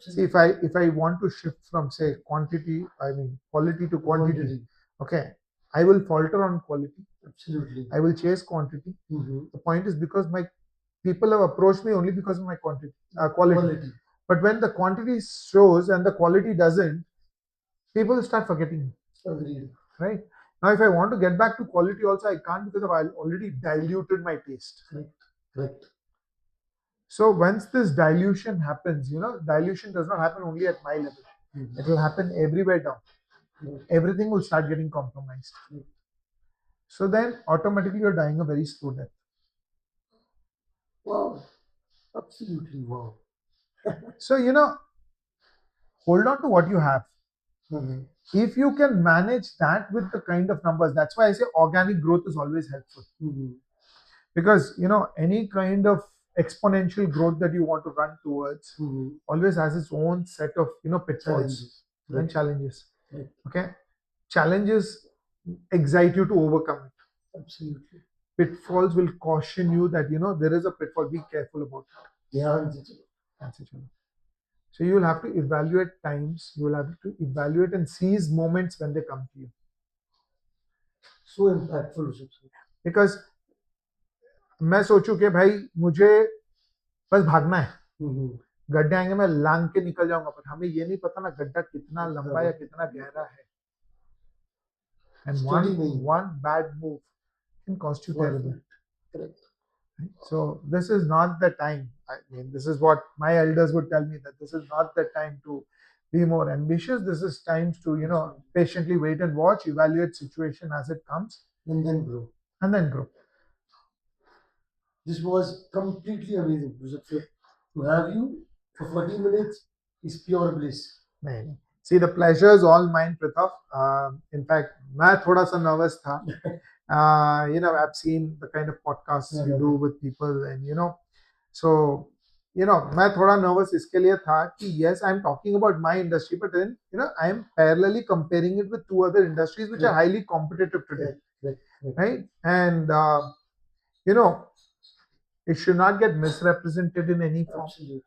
See, if I want to shift from say quality to quantity, okay, I will falter on quality. Absolutely. I will chase quantity. The point is because my people have approached me only because of my quality. But when the quantity shows and the quality doesn't, people start forgetting me. Agreed. Right? Now, if I want to get back to quality also, I can't because I've already diluted my taste. Correct. So once this dilution happens, dilution does not happen only at my level. It will happen everywhere down. Everything will start getting compromised. So then automatically you're dying a very slow death. Wow. Absolutely wow. So, hold on to what you have. If you can manage that with the kind of numbers, that's why I say organic growth is always helpful. Because, any kind of exponential growth that you want to run towards always has its own set of, pitfalls and challenges. Okay. Challenges excite you to overcome it. Absolutely. Pitfalls will caution you that, there is a pitfall. Be careful about it. Yeah. So you will have to evaluate times. You will have to evaluate and seize moments when they come to you. So impactful. Because मैं सोचूं कि भाई मुझे बस भागना है, गड्ढे आएंगे मैं लांग के निकल जाऊंगा, पर हमें ये नहीं पता ना गड्ढा कितना लंबा या कितना गहरा है. And one bad move can cost you terribly. Correct. So this is not the time. I mean, this is what my elders would tell me, that this is not the time to be more ambitious. This is time to patiently wait and watch, evaluate situation as it comes, and then grow. This was completely amazing, Rushabh. To have you for 40 minutes is pure bliss. See, the pleasure is all mine, Prithaf. In fact, मैं थोड़ा सा nervous था. I've seen the kind of podcasts you do with people, and so मैं थोड़ा nervous इसके लिए था कि yes, I'm talking about my industry, but then I am parallelly comparing it with two other industries which are highly competitive today, right? And it should not get misrepresented in any form. Absolutely.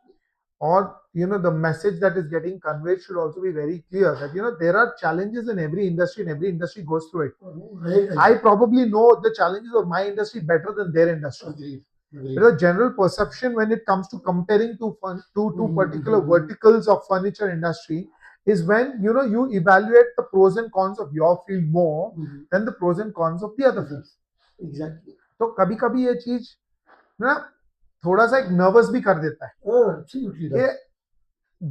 Or the message that is getting conveyed should also be very clear that there are challenges in every industry, and every industry goes through it. Right. I probably know the challenges of my industry better than their industry. Agreed. There's a general perception when it comes to comparing two particular verticals of furniture industry is when you evaluate the pros and cons of your field more than the pros and cons of the other field. Exactly. तो कभी-कभी ये चीज ना थोड़ा सा एक nervous भी कर देता है कि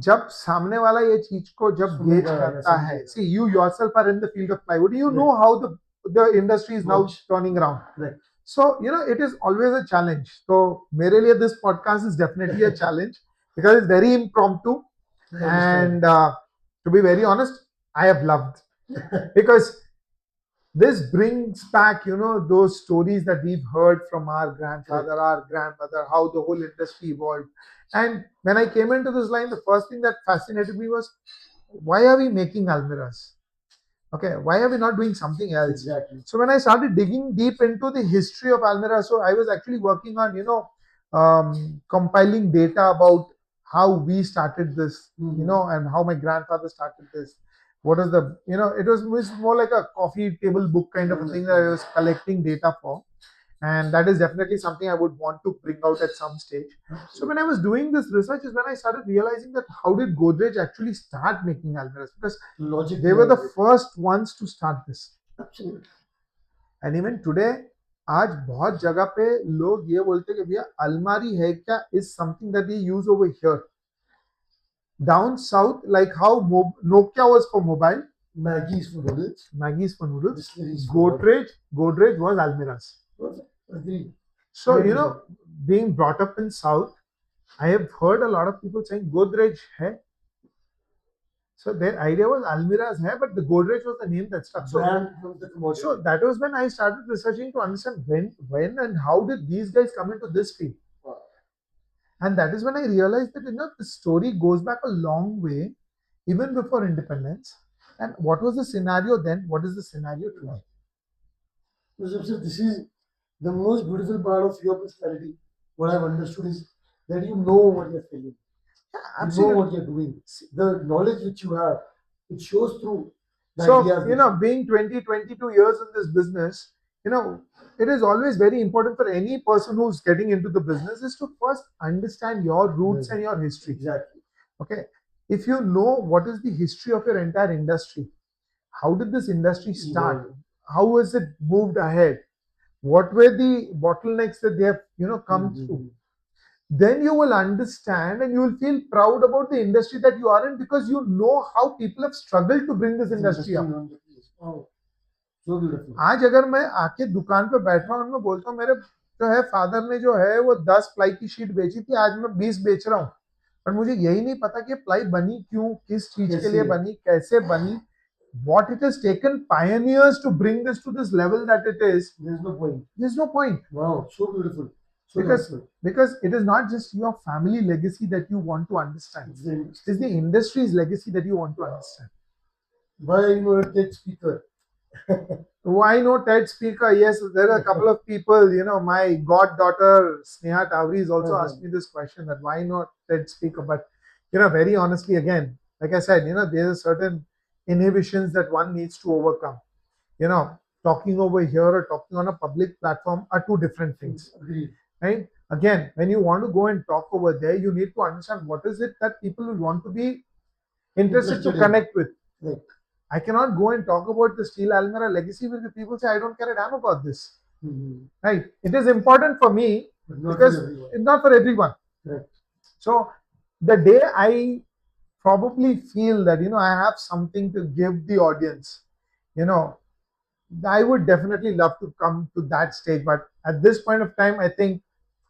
जब सामने वाला ये चीज को जब गेज करता है. See, you yourself are in the field of plywood. You know how the industry is now turning around. Right. So it is always a challenge. So मेरे लिए this podcast is definitely a challenge because it's very impromptu, and to be very honest, I have loved because this brings back, those stories that we've heard from our grandfather, our grandmother, how the whole industry evolved. And when I came into this line, the first thing that fascinated me was, why are we making almiras? Okay, why are we not doing something else? Exactly. So when I started digging deep into the history of almira, so I was actually working on, compiling data about how we started this, and how my grandfather started this. What is the, it was more like a coffee table book kind of a thing that I was collecting data for. And that is definitely something I would want to bring out at some stage. So when I was doing this research is when I started realizing that how did Godrej actually start making almiras? Because they were the first ones to start this. Absolutely. And even today, आज बहुत जगह पे लोग ये बोलते हैं कि भैया अलमारी है क्या is something that they use over here. Down south, like how Nokia was for mobile, Maggie's for noodles. Godrej was almiras. Agreed. So, being brought up in South, I have heard a lot of people saying Godrej hai. So their idea was Almirah's hai, but the Godrej was the name that stuck. So, Brand from the commodity. so that was when I started researching to understand when and how did these guys come into this field. Wow. And that is when I realized that the story goes back a long way, even before independence. And what was the scenario then? What is the scenario today? So, this is the most beautiful part of your personality. What I've understood is that you know what you're feeling. Yeah, You know absolutely. what you're doing. The knowledge which you have, it shows through the So, ideas. which you- being 20, 22 years in this business, it is always very important for any person who's getting into the business is to first understand your roots and your history. Exactly. Okay. If you know what is the history of your entire industry, how did this industry start? How has it moved ahead? What were the bottlenecks that they have, come through? Then you will understand and you will feel proud about the industry that you are in because you know how people have struggled to bring this industry up. Oh, so beautiful. आज अगर मैं आके दुकान पे बैठ रहा हूँ और मैं बोलता हूँ मेरे जो है फादर ने जो है वो 10 प्लाई की शीट बेची थी, आज मैं 20 बेच रहा हूँ, पर मुझे यही नहीं पता कि प्लाई बनी क्यों, किस चीज के लिए बनी, कैसे बनी, what it has taken pioneers to bring this to this level that it is. There's no point. There's no point. Wow, so beautiful. So Because it is not just your family legacy that you want to understand. It's the industry's legacy that you want to understand. Why you know TED speaker? Why no TED speaker? Yes, there are a couple of people, my goddaughter Sneha Tavris also asked me this question that why not TED speaker? But, very honestly, again, like I said, there's certain inhibitions that one needs to overcome. Talking over here or talking on a public platform are two different things. Agreed. Right? Again, when you want to go and talk over there, you need to understand what is it that people will want to be interested to connect with. Right. I cannot go and talk about the steel almirah legacy where the people say, I don't care a damn about this. Right? It is important for me because it's not for everyone. Right. So the day I probably feel that, I have something to give the audience, I would definitely love to come to that stage. But at this point of time, I think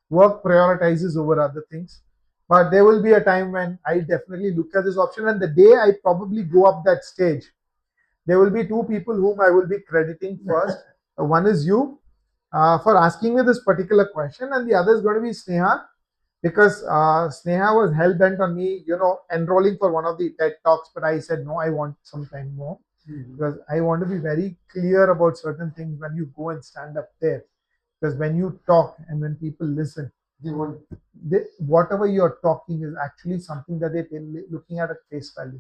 work prioritizes over other things. But there will be a time when I definitely look at this option. And the day I probably go up that stage, there will be two people whom I will be crediting first. One is you for asking me this particular question, and the other is going to be Sneha because Sneha was hell bent on me, enrolling for one of the TED Talks. But I said, no, I want some time more because I want to be very clear about certain things when you go and stand up there. Because when you talk and when people listen, whatever you're talking is actually something that they're looking at face value.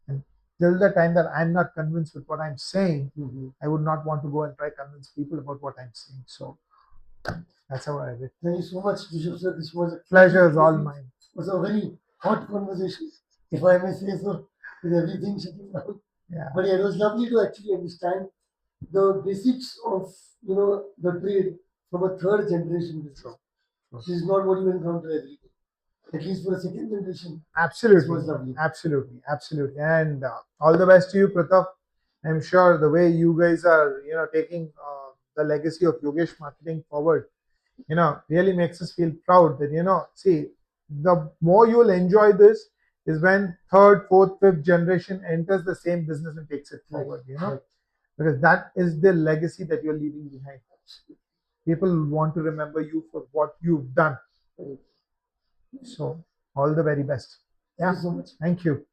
And till the time that I'm not convinced with what I'm saying, I would not want to go and try to convince people about what I'm saying. So that's how I did. Thank you so much, Rushabh sir. This was a pleasure is all mine. It was a very hot conversation, if I may say so, with everything shutting down. Yeah. But yeah, it was lovely to actually understand the basics of the trade from a third generation business. This is not what you encounter every day. At least for a second generation. Absolutely. Absolutely. And all the best to you, Pratap. I'm sure the way you guys are, taking the legacy of Yogesh marketing forward, really makes us feel proud that, see, the more you'll enjoy this is when third, fourth, fifth generation enters the same business and takes it forward, because that is the legacy that you're leaving behind. People want to remember you for what you've done. So, all the very best. Yeah. Thank you so much. Thank you.